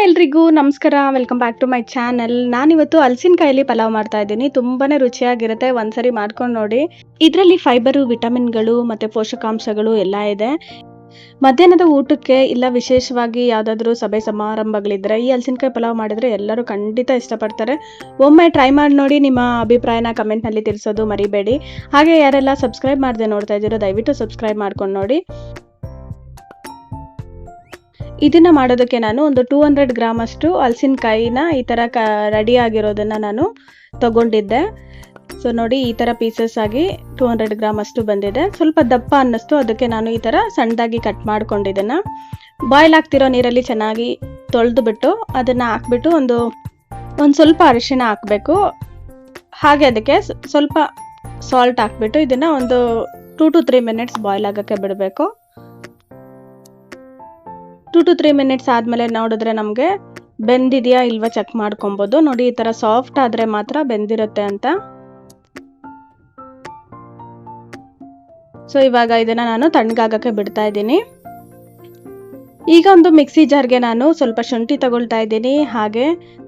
ಎಲ್ರಿಗೂ ನಮಸ್ಕಾರ. Welcome back to my channel. ನಾನಿವತ್ತು ಹಲಸಿನಕಾಯಲ್ಲಿ ಪಲಾವ್ ಮಾಡ್ತಾ ಇದ್ದೀನಿ. ತುಂಬಾನೇ ರುಚಿಯಾಗಿರುತ್ತೆ, ಒಂದ್ಸರಿ ಮಾಡ್ಕೊಂಡು ನೋಡಿ. ಇದರಲ್ಲಿ ಫೈಬರು, ವಿಟಮಿನ್ಗಳು ಮತ್ತೆ ಪೋಷಕಾಂಶಗಳು ಎಲ್ಲ ಇದೆ. ಮಧ್ಯಾಹ್ನದ ಊಟಕ್ಕೆ ಇಲ್ಲ ವಿಶೇಷವಾಗಿ ಯಾವುದಾದ್ರೂ ಸಭೆ ಸಮಾರಂಭಗಳಿದ್ರೆ ಈ ಹಲಸಿನಕಾಯಿ ಪಲಾವ್ ಮಾಡಿದ್ರೆ ಎಲ್ಲರೂ ಖಂಡಿತ ಇಷ್ಟಪಡ್ತಾರೆ. ಒಮ್ಮೆ ಟ್ರೈ ಮಾಡಿ ನೋಡಿ. ನಿಮ್ಮ ಅಭಿಪ್ರಾಯನ ಕಮೆಂಟ್ನಲ್ಲಿ ತಿಳಿಸೋದು ಮರಿಬೇಡಿ. ಹಾಗೆ ಯಾರೆಲ್ಲ ಸಬ್ಸ್ಕ್ರೈಬ್ ಮಾಡದೆ ನೋಡ್ತಾ ಇದ್ದೀರೋ ದಯವಿಟ್ಟು ಸಬ್ಸ್ಕ್ರೈಬ್ ಮಾಡ್ಕೊಂಡು ನೋಡಿ. ಇದನ್ನ ಮಾಡೋದಕ್ಕೆ ನಾನು ಒಂದು 200 ಗ್ರಾಮ್ ಅಷ್ಟು ಹಲಸಿನಕಾಯಿನ ಈ ಥರ ರೆಡಿ ಆಗಿರೋದನ್ನು ನಾನು ತಗೊಂಡಿದ್ದೆ. ಸೊ ನೋಡಿ, ಈ ಥರ ಪೀಸಸ್ ಆಗಿ 200 ಗ್ರಾಮ್ ಅಷ್ಟು ಬಂದಿದೆ. ಸ್ವಲ್ಪ ದಪ್ಪ ಅನ್ನಿಸ್ತು, ಅದಕ್ಕೆ ನಾನು ಈ ಥರ ಸಣ್ಣದಾಗಿ ಕಟ್ ಮಾಡ್ಕೊಂಡಿದ್ದನ್ನು ಬಾಯ್ಲ್ ಆಗ್ತಿರೋ ನೀರಲ್ಲಿ ಚೆನ್ನಾಗಿ ತೊಳೆದು ಬಿಟ್ಟು ಅದನ್ನು ಹಾಕ್ಬಿಟ್ಟು ಒಂದು ಸ್ವಲ್ಪ ಅರಿಶಿಣ ಹಾಕಬೇಕು. ಹಾಗೆ ಅದಕ್ಕೆ ಸ್ವಲ್ಪ ಸಾಲ್ಟ್ ಹಾಕ್ಬಿಟ್ಟು ಇದನ್ನು ಒಂದು 2 to 3 ಮಿನಿಟ್ಸ್ ಬಾಯ್ಲ್ ಆಗೋಕ್ಕೆ ಬಿಡಬೇಕು. 2 to 3 ಮಿನಿಟ್ಸ್ ಆದಮೇಲೆ ನೋಡಿದ್ರೆ ನಮಗೆ ಬೆಂದಿದೆಯಾ ಇಲ್ವಾ ಚೆಕ್ ಮಾಡ್ಕೊಬೋದು. ನೋಡಿ, ಈ ಥರ ಸಾಫ್ಟ್ ಆದರೆ ಮಾತ್ರ ಬೆಂದಿರುತ್ತೆ ಅಂತ. ಸೊ ಇವಾಗ ಇದನ್ನು ನಾನು ತಣ್ಣಗಾಗಕ್ಕೆ ಬಿಡ್ತಾ ಇದ್ದೀನಿ. ಈಗ ಒಂದು ಮಿಕ್ಸಿ ಜಾರ್ಗೆ ನಾನು ಸ್ವಲ್ಪ ಶುಂಠಿ ತಗೊಳ್ತಾ ಇದ್ದೀನಿ, ಹಾಗೆ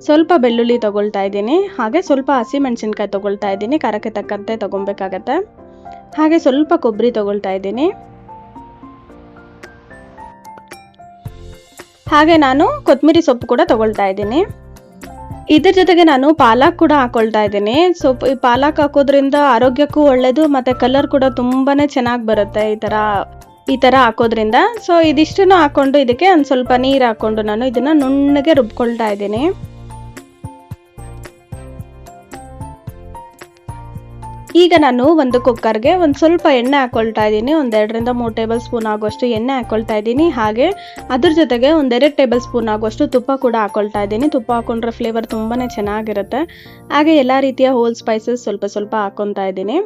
ಸ್ವಲ್ಪ ಬೆಳ್ಳುಳ್ಳಿ ತಗೊಳ್ತಾ ಇದ್ದೀನಿ, ಹಾಗೆ ಸ್ವಲ್ಪ ಹಸಿಮೆಣಸಿನ್ಕಾಯಿ ತಗೊಳ್ತಾ ಇದ್ದೀನಿ. ಖಾರಕ್ಕೆ ತಕ್ಕಂತೆ ತಗೊಬೇಕಾಗತ್ತೆ. ಹಾಗೆ ಸ್ವಲ್ಪ ಕೊಬ್ಬರಿ ತಗೊಳ್ತಾ ಇದ್ದೀನಿ. ಹಾಗೆ ನಾನು ಕೊತ್ತಂಬರಿ ಸೊಪ್ಪು ಕೂಡ ತಗೊಳ್ತಾ ಇದ್ದೀನಿ. ಇದ್ರ ಜೊತೆಗೆ ನಾನು ಪಾಲಕ್ ಕೂಡ ಹಾಕೊಳ್ತಾ ಇದ್ದೀನಿ. ಈ ಪಾಲಕ್ ಹಾಕೋದ್ರಿಂದ ಆರೋಗ್ಯಕ್ಕೂ ಒಳ್ಳೆಯದು, ಮತ್ತು ಕಲರ್ ಕೂಡ ತುಂಬಾ ಚೆನ್ನಾಗಿ ಬರುತ್ತೆ ಈ ಥರ ಹಾಕೋದ್ರಿಂದ. ಸೊ ಇದಿಷ್ಟನ್ನು ಹಾಕ್ಕೊಂಡು ಇದಕ್ಕೆ ಒಂದು ಸ್ವಲ್ಪ ನೀರು ಹಾಕ್ಕೊಂಡು ನಾನು ಇದನ್ನು ನುಣ್ಣಗೆ ರುಬ್ಕೊಳ್ತಾ ಇದ್ದೀನಿ. ಈಗ ನಾನು ಒಂದು ಕುಕ್ಕರ್ಗೆ ಒಂದು ಸ್ವಲ್ಪ ಎಣ್ಣೆ ಹಾಕ್ಕೊಳ್ತಾ ಇದ್ದೀನಿ. 1-2 ರಿಂದ 3 ಟೇಬಲ್ ಸ್ಪೂನ್ ಆಗುವಷ್ಟು ಎಣ್ಣೆ ಹಾಕ್ಕೊಳ್ತಾ ಇದ್ದೀನಿ. ಹಾಗೆ ಅದ್ರ ಜೊತೆಗೆ 1-2 ಟೇಬಲ್ ಸ್ಪೂನ್ ಆಗುವಷ್ಟು ತುಪ್ಪ ಕೂಡ ಹಾಕ್ಕೊಳ್ತಾ ಇದ್ದೀನಿ. ತುಪ್ಪ ಹಾಕೊಂಡ್ರೆ ಫ್ಲೇವರ್ ತುಂಬಾ ಚೆನ್ನಾಗಿರುತ್ತೆ. ಹಾಗೆ ಎಲ್ಲ ರೀತಿಯ ಹೋಲ್ ಸ್ಪೈಸಸ್ ಸ್ವಲ್ಪ ಸ್ವಲ್ಪ ಹಾಕ್ಕೊತಾ ಇದ್ದೀನಿ.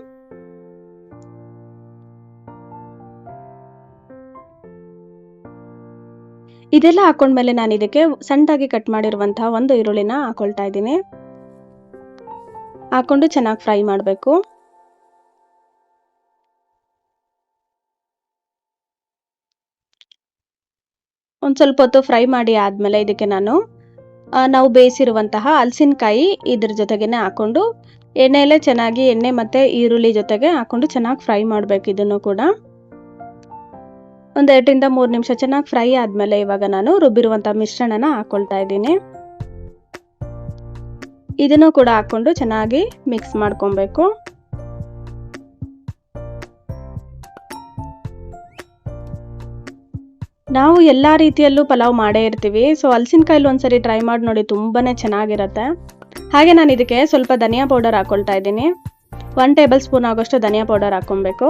ಇದೆಲ್ಲ ಹಾಕೊಂಡ್ಮೇಲೆ ನಾನು ಇದಕ್ಕೆ ಸಣ್ಣದಾಗಿ ಕಟ್ ಮಾಡಿರುವಂತಹ ಒಂದು ಈರುಳ್ಳಿನ ಹಾಕ್ಕೊಳ್ತಾ ಇದ್ದೀನಿ. ಹಾಕೊಂಡು ಚೆನ್ನಾಗಿ ಫ್ರೈ ಮಾಡಬೇಕು. ಒಂದು ಸ್ವಲ್ಪ ಹೊತ್ತು ಫ್ರೈ ಮಾಡಿ ಆದಮೇಲೆ ಇದಕ್ಕೆ ನಾವು ಬೇಯಿಸಿರುವಂತಹ ಹಲಸಿನಕಾಯಿ ಇದ್ರ ಜೊತೆಗೇನೆ ಹಾಕ್ಕೊಂಡು ಎಣ್ಣೆಯಲ್ಲೇ ಚೆನ್ನಾಗಿ ಎಣ್ಣೆ ಮತ್ತು ಈರುಳ್ಳಿ ಜೊತೆಗೆ ಹಾಕ್ಕೊಂಡು ಚೆನ್ನಾಗಿ ಫ್ರೈ ಮಾಡಬೇಕು. ಇದನ್ನು ಕೂಡ 1-2 ರಿಂದ 3 ನಿಮಿಷ ಚೆನ್ನಾಗಿ ಫ್ರೈ ಆದಮೇಲೆ ಇವಾಗ ನಾನು ರುಬ್ಬಿರುವಂಥ ಮಿಶ್ರಣನ ಹಾಕ್ಕೊಳ್ತಾ ಇದ್ದೀನಿ. ಇದನ್ನು ಕೂಡ ಹಾಕ್ಕೊಂಡು ಚೆನ್ನಾಗಿ ಮಿಕ್ಸ್ ಮಾಡ್ಕೊಬೇಕು. ನಾವು ಎಲ್ಲ ರೀತಿಯಲ್ಲೂ ಪಲಾವ್ ಮಾಡೇ ಇರ್ತೀವಿ. ಸೊ ಹಲಸಿನಕಾಯಲ್ಲಿ ಒಂದ್ಸರಿ ಟ್ರೈ ಮಾಡಿ ನೋಡಿ, ತುಂಬಾ ಚೆನ್ನಾಗಿರುತ್ತೆ. ಹಾಗೆ ನಾನು ಇದಕ್ಕೆ ಸ್ವಲ್ಪ ಧನಿಯಾ ಪೌಡರ್ ಹಾಕ್ಕೊಳ್ತಾ ಇದ್ದೀನಿ. 1 ಟೇಬಲ್ ಸ್ಪೂನ್ ಆಗೋಷ್ಟು ಧನಿಯಾ ಪೌಡರ್ ಹಾಕ್ಕೊಬೇಕು.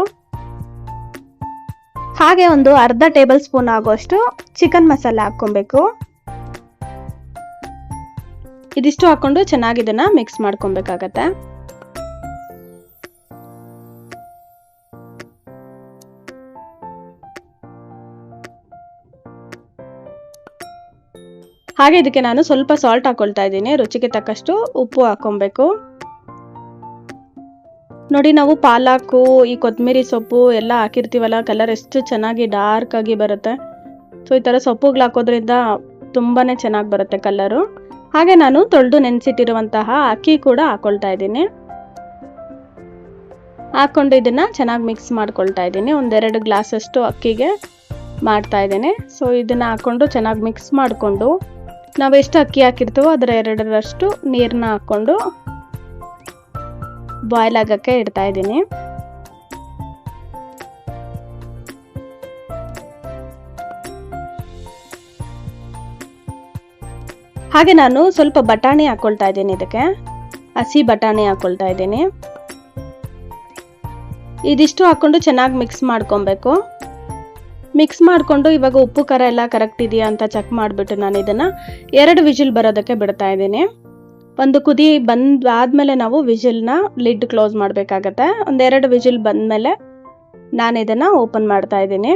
ಹಾಗೆ ಒಂದು ಅರ್ಧ ಟೇಬಲ್ ಸ್ಪೂನ್ ಆಗೋಷ್ಟು ಚಿಕನ್ ಮಸಾಲ ಹಾಕ್ಕೊಬೇಕು. ಇದಿಷ್ಟು ಹಾಕ್ಕೊಂಡು ಚೆನ್ನಾಗಿ ಇದನ್ನ ಮಿಕ್ಸ್ ಮಾಡ್ಕೊಬೇಕಾಗತ್ತೆ. ಹಾಗೆ ಇದಕ್ಕೆ ನಾನು ಸ್ವಲ್ಪ ಸಾಲ್ಟ್ ಹಾಕೊಳ್ತಾ ಇದ್ದೀನಿ. ರುಚಿಗೆ ತಕ್ಕಷ್ಟು ಉಪ್ಪು ಹಾಕೊಬೇಕು. ನೋಡಿ, ನಾವು ಪಾಲಕು, ಈ ಕೊತ್ತಂಬರಿ ಸೊಪ್ಪು ಎಲ್ಲ ಹಾಕಿರ್ತೀವಲ್ಲ, ಕಲರ್ ಎಷ್ಟು ಚೆನ್ನಾಗಿ ಡಾರ್ಕ್ ಆಗಿ ಬರುತ್ತೆ. ಸೊ ಈ ಥರ ಸೊಪ್ಪುಗಳು ಹಾಕೋದ್ರಿಂದ ತುಂಬಾ ಚೆನ್ನಾಗಿ ಬರುತ್ತೆ ಕಲರು. ಹಾಗೆ ನಾನು ತೊಳೆದು ನೆನೆಸಿಟ್ಟಿರುವಂತಹ ಅಕ್ಕಿ ಕೂಡ ಹಾಕೊಳ್ತಾ ಇದ್ದೀನಿ. ಹಾಕ್ಕೊಂಡು ಇದನ್ನು ಚೆನ್ನಾಗಿ ಮಿಕ್ಸ್ ಮಾಡ್ಕೊಳ್ತಾ ಇದ್ದೀನಿ. 1-2 ಗ್ಲಾಸ್ ಅಷ್ಟು ಅಕ್ಕಿಗೆ ಮಾಡ್ತಾ ಇದ್ದೀನಿ. ಸೊ ಇದನ್ನು ಹಾಕ್ಕೊಂಡು ಚೆನ್ನಾಗಿ ಮಿಕ್ಸ್ ಮಾಡಿಕೊಂಡು ನಾವು ಎಷ್ಟು ಅಕ್ಕಿ ಹಾಕಿರ್ತೀವೋ ಅದರ 2ರಷ್ಟು ನೀರನ್ನ ಹಾಕ್ಕೊಂಡು ಬಾಯ್ಲ್ ಆಗೋಕ್ಕೆ ಇಡ್ತಾ ಇದ್ದೀನಿ. ಹಾಗೆ ನಾನು ಸ್ವಲ್ಪ ಬಟಾಣಿ ಹಾಕ್ಕೊಳ್ತಾ ಇದ್ದೀನಿ. ಇದಕ್ಕೆ ಹಸಿ ಬಟಾಣಿ ಹಾಕ್ಕೊಳ್ತಾ ಇದ್ದೀನಿ. ಇದಿಷ್ಟು ಹಾಕ್ಕೊಂಡು ಚೆನ್ನಾಗಿ ಮಿಕ್ಸ್ ಮಾಡ್ಕೊಬೇಕು. ಮಿಕ್ಸ್ ಮಾಡಿಕೊಂಡು ಇವಾಗ ಉಪ್ಪು ಖಾರ ಎಲ್ಲ ಕರೆಕ್ಟ್ ಇದೆಯಾ ಅಂತ ಚೆಕ್ ಮಾಡಿಬಿಟ್ಟು ನಾನು ಇದನ್ನು 2 ವಿಜಿಲ್ ಬರೋದಕ್ಕೆ ಬಿಡ್ತಾ ಇದ್ದೀನಿ. ಒಂದು ಕುದಿ ಬಂದಾದಮೇಲೆ ನಾವು ವಿಜಿಲ್ನ ಲಿಡ್ ಕ್ಲೋಸ್ ಮಾಡಬೇಕಾಗತ್ತೆ. 1-2 ವಿಜಿಲ್ ಬಂದಮೇಲೆ ನಾನು ಇದನ್ನು ಓಪನ್ ಮಾಡ್ತಾ ಇದ್ದೀನಿ.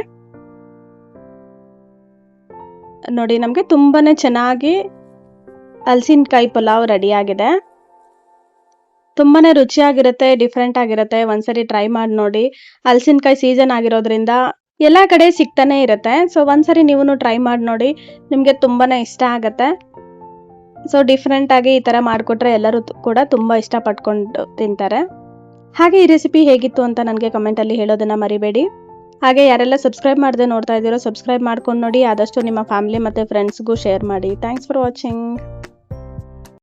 ನೋಡಿ, ನಮಗೆ ತುಂಬಾ ಚೆನ್ನಾಗಿ ಹಲಸಿನಕಾಯಿ ಪಲಾವ್ ರೆಡಿಯಾಗಿದೆ. ತುಂಬಾ ರುಚಿಯಾಗಿರುತ್ತೆ, ಡಿಫ್ರೆಂಟ್ ಆಗಿರುತ್ತೆ. ಒಂದ್ಸರಿ ಟ್ರೈ ಮಾಡಿ ನೋಡಿ. ಹಲಸಿನಕಾಯಿ ಸೀಸನ್ ಆಗಿರೋದ್ರಿಂದ ಎಲ್ಲ ಕಡೆ ಸಿಗ್ತಾನೆ ಇರುತ್ತೆ. ಸೊ ಒಂದ್ಸರಿ ನೀವು ಟ್ರೈ ಮಾಡಿ ನೋಡಿ, ನಿಮಗೆ ತುಂಬಾ ಇಷ್ಟ ಆಗುತ್ತೆ. ಸೊ ಡಿಫ್ರೆಂಟಾಗಿ ಈ ಥರ ಮಾಡಿಕೊಟ್ರೆ ಎಲ್ಲರೂ ಕೂಡ ತುಂಬ ಇಷ್ಟಪಟ್ಕೊಂಡು ತಿಂತಾರೆ. ಹಾಗೆ ಈ ರೆಸಿಪಿ ಹೇಗಿತ್ತು ಅಂತ ನನಗೆ ಕಮೆಂಟಲ್ಲಿ ಹೇಳೋದನ್ನು ಮರಿಬೇಡಿ. ಹಾಗೆ ಯಾರೆಲ್ಲ ಸಬ್ಸ್ಕ್ರೈಬ್ ಮಾಡದೆ ನೋಡ್ತಾ ಇದ್ದೀರೋ ಸಬ್ಸ್ಕ್ರೈಬ್ ಮಾಡ್ಕೊಂಡು ನೋಡಿ. ಆದಷ್ಟು ನಿಮ್ಮ ಫ್ಯಾಮಿಲಿ ಮತ್ತು ಫ್ರೆಂಡ್ಸ್ಗೂ ಶೇರ್ ಮಾಡಿ. Thanks for watching.